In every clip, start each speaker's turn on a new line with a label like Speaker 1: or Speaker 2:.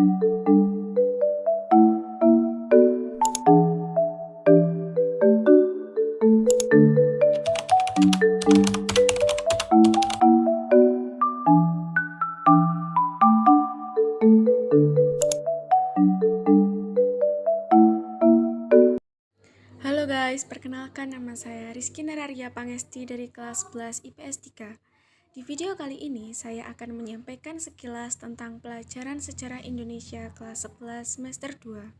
Speaker 1: Halo guys, perkenalkan nama saya Rizky Nararia Pangesti dari kelas 11 IPS 3. Di video kali ini saya akan menyampaikan sekilas tentang pelajaran sejarah Indonesia kelas 11 semester 2.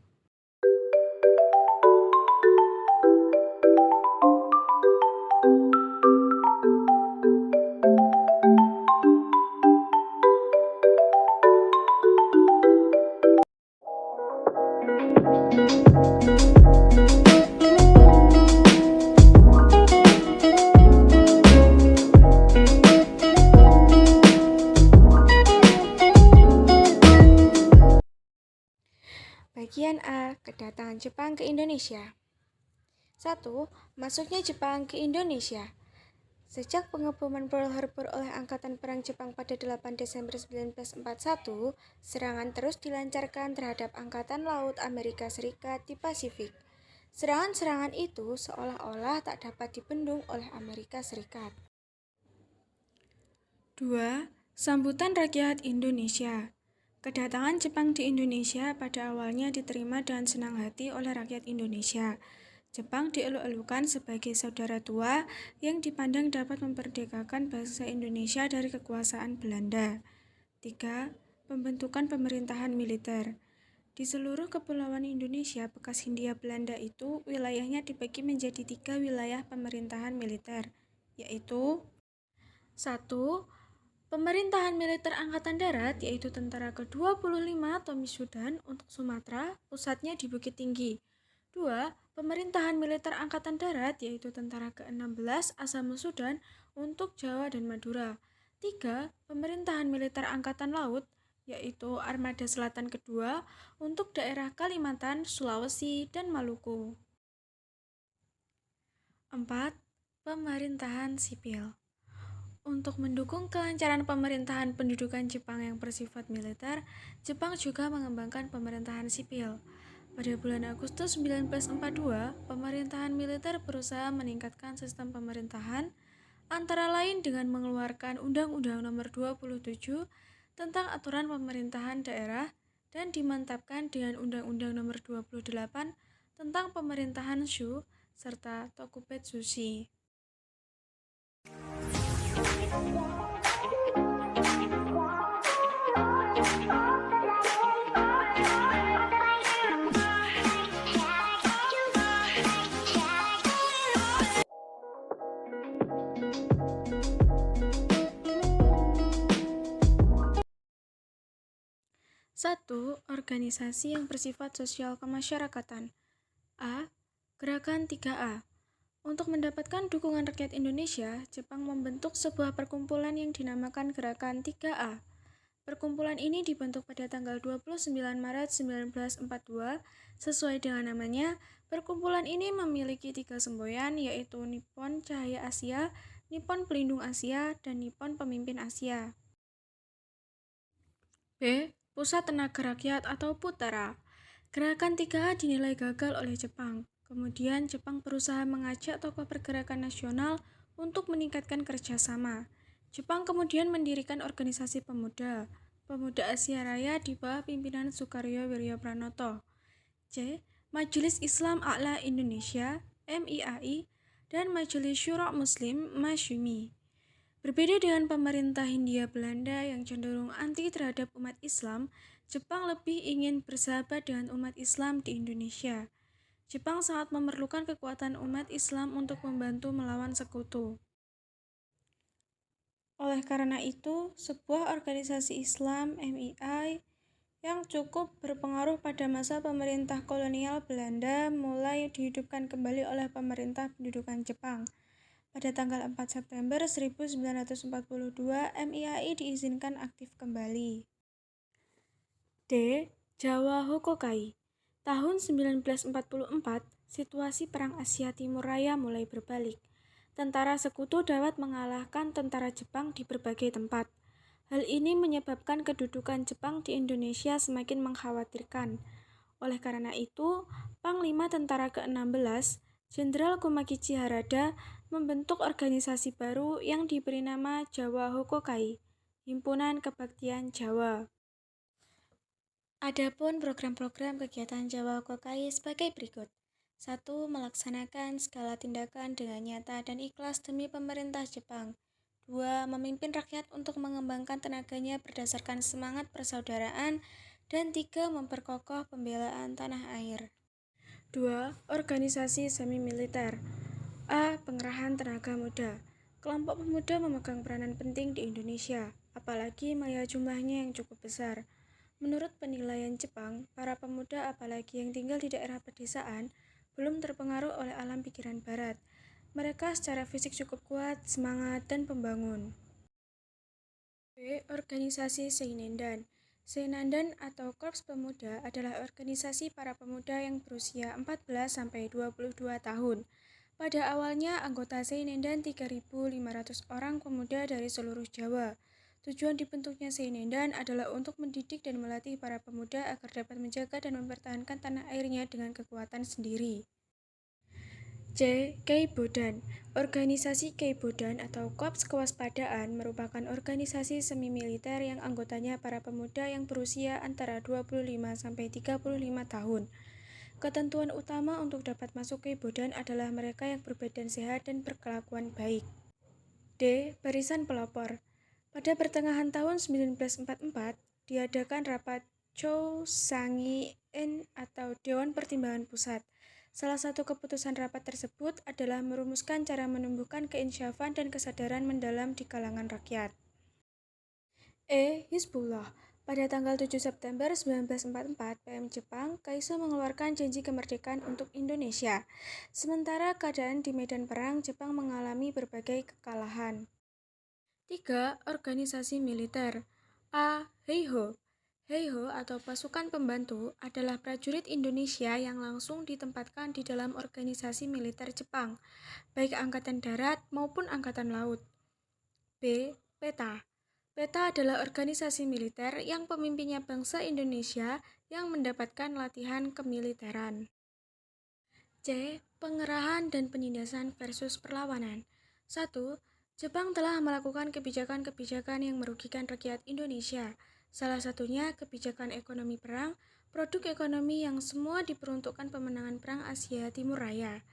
Speaker 1: Bagian A, kedatangan Jepang ke Indonesia. 1. Masuknya Jepang ke Indonesia. Sejak pengeboman Pearl Harbor oleh Angkatan Perang Jepang pada 8 Desember 1941, serangan terus dilancarkan terhadap Angkatan Laut Amerika Serikat di Pasifik. Serangan-serangan itu seolah-olah tak dapat dibendung oleh Amerika Serikat. 2. Sambutan rakyat Indonesia. Kedatangan Jepang di Indonesia pada awalnya diterima dengan senang hati oleh rakyat Indonesia. Jepang dieluk-elukan sebagai saudara tua yang dipandang dapat memperdekakan bangsa Indonesia dari kekuasaan Belanda. 3. Pembentukan pemerintahan militer. Di seluruh kepulauan Indonesia bekas Hindia Belanda itu, wilayahnya dibagi menjadi 3 wilayah pemerintahan militer, yaitu 1. Pemerintahan militer Angkatan Darat, yaitu Tentara ke-25 Tommy Sudan untuk Sumatera, pusatnya di Bukit Tinggi. 2. Pemerintahan militer Angkatan Darat, yaitu Tentara ke-16 Asam Sudan untuk Jawa dan Madura. 3. Pemerintahan militer Angkatan Laut, yaitu Armada Selatan kedua untuk daerah Kalimantan, Sulawesi, dan Maluku. 4. Pemerintahan sipil. Untuk mendukung kelancaran pemerintahan pendudukan Jepang yang bersifat militer, Jepang juga mengembangkan pemerintahan sipil. Pada bulan Agustus 1942, pemerintahan militer berusaha meningkatkan sistem pemerintahan, antara lain dengan mengeluarkan Undang-Undang Nomor 27 tentang aturan pemerintahan daerah dan dimantapkan dengan Undang-Undang Nomor 28 tentang pemerintahan Shu serta Tokubetsushi. 1. Organisasi yang bersifat sosial kemasyarakatan. A. Gerakan 3A. Untuk mendapatkan dukungan rakyat Indonesia, Jepang membentuk sebuah perkumpulan yang dinamakan Gerakan 3A. Perkumpulan ini dibentuk pada tanggal 29 Maret 1942. Sesuai dengan namanya, perkumpulan ini memiliki 3 semboyan, yaitu Nippon Cahaya Asia, Nippon Pelindung Asia, dan Nippon Pemimpin Asia. B. Pusat Tenaga Rakyat atau Putera. Gerakan 3A dinilai gagal oleh Jepang. Kemudian Jepang berusaha mengajak tokoh pergerakan nasional untuk meningkatkan kerjasama. Jepang kemudian mendirikan organisasi pemuda, Pemuda Asia Raya di bawah pimpinan Sukaryo Wiryo Pranoto. C. Majelis Islam A'la Indonesia, MIAI, dan Majelis Syuro Muslim, Masyumi. Berbeda dengan pemerintah Hindia Belanda yang cenderung anti terhadap umat Islam, Jepang lebih ingin bersahabat dengan umat Islam di Indonesia. Jepang sangat memerlukan kekuatan umat Islam untuk membantu melawan sekutu. Oleh karena itu, sebuah organisasi Islam, MII, yang cukup berpengaruh pada masa pemerintah kolonial Belanda mulai dihidupkan kembali oleh pemerintah pendudukan Jepang. Pada tanggal 4 September 1942, MIAI diizinkan aktif kembali. D. Jawa Hokokai. Tahun 1944, situasi Perang Asia Timur Raya mulai berbalik. Tentara Sekutu dapat mengalahkan tentara Jepang di berbagai tempat. Hal ini menyebabkan kedudukan Jepang di Indonesia semakin mengkhawatirkan. Oleh karena itu, Panglima Tentara ke-16, Jenderal Kumakichi Harada, membentuk organisasi baru yang diberi nama Jawa Hokokai, Himpunan Kebaktian Jawa. Adapun program-program kegiatan Jawa Hokokai sebagai berikut. 1. Melaksanakan segala tindakan dengan nyata dan ikhlas demi pemerintah Jepang. 2. Memimpin rakyat untuk mengembangkan tenaganya berdasarkan semangat persaudaraan. Dan 3. Memperkokoh pembelaan tanah air. 2. Organisasi semi-militer. A. Pengerahan tenaga muda. Kelompok pemuda memegang peranan penting di Indonesia, apalagi melihat jumlahnya yang cukup besar. Menurut penilaian Jepang, para pemuda apalagi yang tinggal di daerah pedesaan belum terpengaruh oleh alam pikiran barat. Mereka secara fisik cukup kuat, semangat, dan pembangun. B. Organisasi Seinendan. Seinendan atau Korps Pemuda adalah organisasi para pemuda yang berusia 14-22 tahun. Pada awalnya, anggota Seinendan 3.500 orang pemuda dari seluruh Jawa. Tujuan dibentuknya Seinendan adalah untuk mendidik dan melatih para pemuda agar dapat menjaga dan mempertahankan tanah airnya dengan kekuatan sendiri. C. Keibodan. Organisasi Keibodan atau Korps Kewaspadaan merupakan organisasi semi-militer yang anggotanya para pemuda yang berusia antara 25-35 tahun. Ketentuan utama untuk dapat masuk Keibodan adalah mereka yang berbadan sehat dan berkelakuan baik. D. Barisan Pelopor. Pada pertengahan tahun 1944, diadakan rapat Chōsangi-en atau Dewan Pertimbangan Pusat. Salah satu keputusan rapat tersebut adalah merumuskan cara menumbuhkan keinsyafan dan kesadaran mendalam di kalangan rakyat. E. Hizbullah. Pada tanggal 7 September 1944, PM Jepang, Kaiso mengeluarkan janji kemerdekaan untuk Indonesia. Sementara keadaan di medan perang, Jepang mengalami berbagai kekalahan. 3. Organisasi militer. A. Heiho. Heiho atau pasukan pembantu adalah prajurit Indonesia yang langsung ditempatkan di dalam organisasi militer Jepang, baik angkatan darat maupun angkatan laut. B. PETA. PETA adalah organisasi militer yang pemimpinnya bangsa Indonesia yang mendapatkan latihan kemiliteran. C. Pengerahan dan penindasan versus perlawanan. 1. Jepang telah melakukan kebijakan-kebijakan yang merugikan rakyat Indonesia. Salah satunya kebijakan ekonomi perang, produk ekonomi yang semua diperuntukkan pemenangan perang Asia Timur Raya.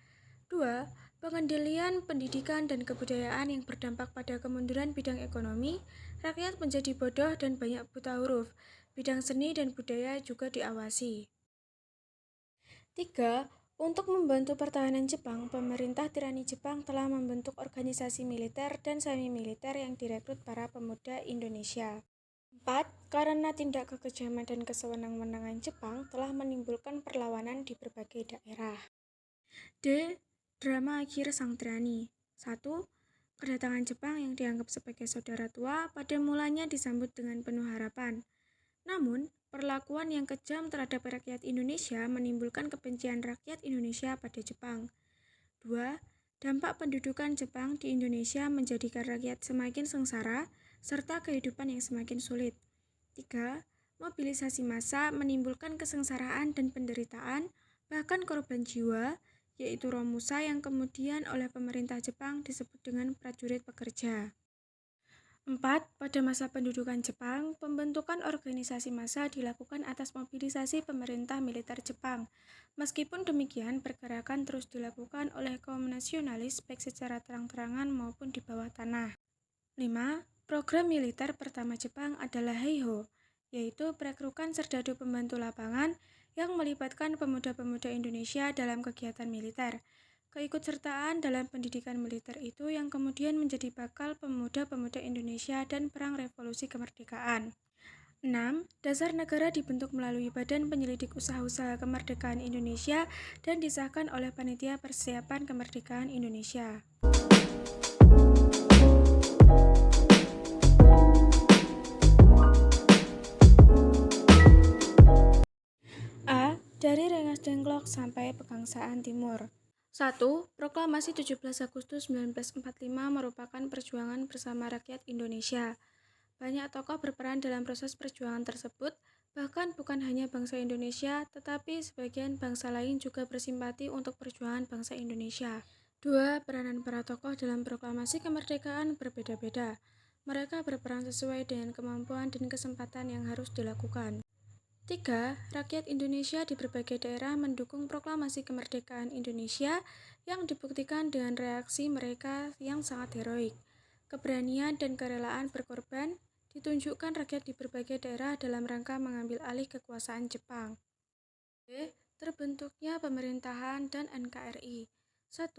Speaker 1: 2. Pengendalian pendidikan dan kebudayaan yang berdampak pada kemunduran bidang ekonomi, rakyat menjadi bodoh dan banyak buta huruf. Bidang seni dan budaya juga diawasi. 3. Untuk membantu pertahanan Jepang, pemerintah tirani Jepang telah membentuk organisasi militer dan semi-militer yang direkrut para pemuda Indonesia. 4. Karena tindak kekejaman dan kesewenang-wenangan Jepang telah menimbulkan perlawanan di berbagai daerah. D. Drama akhir Sang Tirani. 1. Kedatangan Jepang yang dianggap sebagai saudara tua pada mulanya disambut dengan penuh harapan. Namun, perlakuan yang kejam terhadap rakyat Indonesia menimbulkan kebencian rakyat Indonesia pada Jepang. 2. Dampak pendudukan Jepang di Indonesia menjadikan rakyat semakin sengsara, serta kehidupan yang semakin sulit. 3. Mobilisasi massa menimbulkan kesengsaraan dan penderitaan, bahkan korban jiwa, yaitu Romusa yang kemudian oleh pemerintah Jepang disebut dengan prajurit pekerja. 4. Pada masa pendudukan Jepang, pembentukan organisasi massa dilakukan atas mobilisasi pemerintah militer Jepang. Meskipun demikian, pergerakan terus dilakukan oleh kaum nasionalis baik secara terang-terangan maupun di bawah tanah. 5. Program militer pertama Jepang adalah Heiho, yaitu perekrutan serdadu pembantu lapangan yang melibatkan pemuda-pemuda Indonesia dalam kegiatan militer. Keikutsertaan dalam pendidikan militer itu yang kemudian menjadi bakal pemuda-pemuda Indonesia dan Perang Revolusi Kemerdekaan. 6. Dasar negara dibentuk melalui Badan Penyelidik Usaha-Usaha Kemerdekaan Indonesia dan disahkan oleh Panitia Persiapan Kemerdekaan Indonesia. A. Dari Rengas Dengklok sampai Pegangsaan Timur. 1. Proklamasi 17 Agustus 1945 merupakan perjuangan bersama rakyat Indonesia. Banyak tokoh berperan dalam proses perjuangan tersebut, bahkan bukan hanya bangsa Indonesia, tetapi sebagian bangsa lain juga bersimpati untuk perjuangan bangsa Indonesia. 2. Peranan para tokoh dalam proklamasi kemerdekaan berbeda-beda. Mereka berperan sesuai dengan kemampuan dan kesempatan yang harus dilakukan. 3. Rakyat Indonesia di berbagai daerah mendukung proklamasi kemerdekaan Indonesia yang dibuktikan dengan reaksi mereka yang sangat heroik. Keberanian dan kerelaan berkorban ditunjukkan rakyat di berbagai daerah dalam rangka mengambil alih kekuasaan Jepang. Terbentuknya pemerintahan dan NKRI. 1.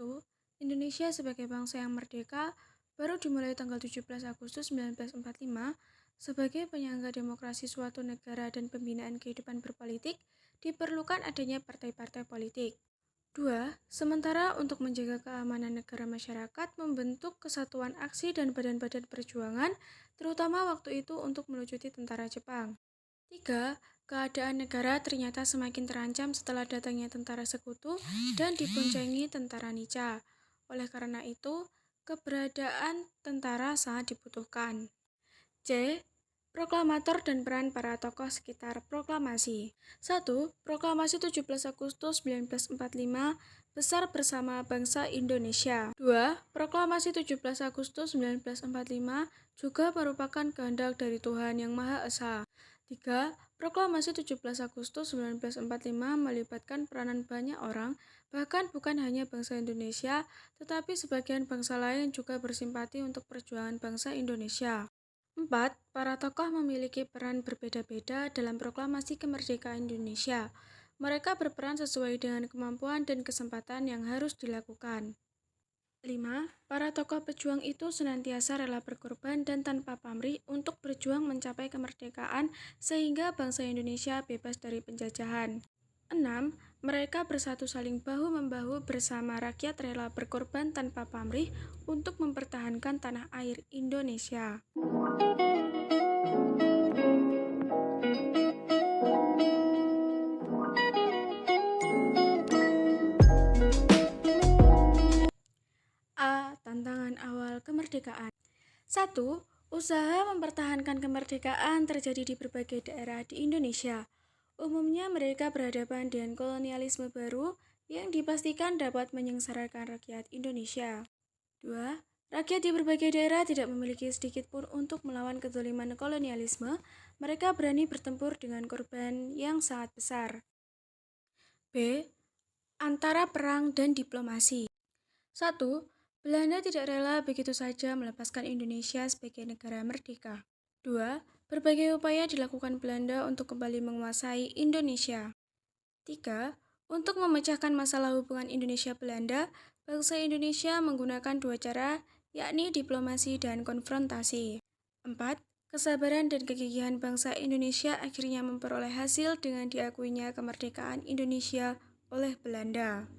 Speaker 1: Indonesia sebagai bangsa yang merdeka baru dimulai tanggal 17 Agustus 1945. Sebagai penyangga demokrasi suatu negara dan pembinaan kehidupan berpolitik, diperlukan adanya partai-partai politik. 2. Sementara untuk menjaga keamanan negara masyarakat membentuk kesatuan aksi dan badan-badan perjuangan, terutama waktu itu untuk melucuti tentara Jepang. 3. Keadaan negara ternyata semakin terancam setelah datangnya tentara sekutu dan dipuncengi tentara Nica. Oleh karena itu, keberadaan tentara sangat dibutuhkan. C. Proklamator dan peran para tokoh sekitar proklamasi. 1. Proklamasi 17 Agustus 1945 besar bersama bangsa Indonesia. 2. Proklamasi 17 Agustus 1945 juga merupakan kehendak dari Tuhan Yang Maha Esa. 3. Proklamasi 17 Agustus 1945 melibatkan peranan banyak orang, bahkan bukan hanya bangsa Indonesia, tetapi sebagian bangsa lain juga bersimpati untuk perjuangan bangsa Indonesia. 4. Para tokoh memiliki peran berbeda-beda dalam proklamasi kemerdekaan Indonesia. Mereka berperan sesuai dengan kemampuan dan kesempatan yang harus dilakukan. 5. Para tokoh pejuang itu senantiasa rela berkorban dan tanpa pamrih untuk berjuang mencapai kemerdekaan sehingga bangsa Indonesia bebas dari penjajahan. 6. Mereka bersatu saling bahu-membahu bersama rakyat rela berkorban tanpa pamrih untuk mempertahankan tanah air Indonesia. A. Tantangan awal kemerdekaan. 1. Usaha mempertahankan kemerdekaan terjadi di berbagai daerah di Indonesia. Umumnya mereka berhadapan dengan kolonialisme baru yang dipastikan dapat menyengsarakan rakyat Indonesia. 2. Rakyat di berbagai daerah tidak memiliki sedikit pun untuk melawan kezaliman kolonialisme. Mereka berani bertempur dengan korban yang sangat besar. B. Antara perang dan diplomasi. 1. Belanda tidak rela begitu saja melepaskan Indonesia sebagai negara merdeka. 2. Berbagai upaya dilakukan Belanda untuk kembali menguasai Indonesia. 3. Untuk memecahkan masalah hubungan Indonesia-Belanda, bangsa Indonesia menggunakan dua cara, yakni diplomasi dan konfrontasi. 4. Kesabaran dan kegigihan bangsa Indonesia akhirnya memperoleh hasil dengan diakuinya kemerdekaan Indonesia oleh Belanda.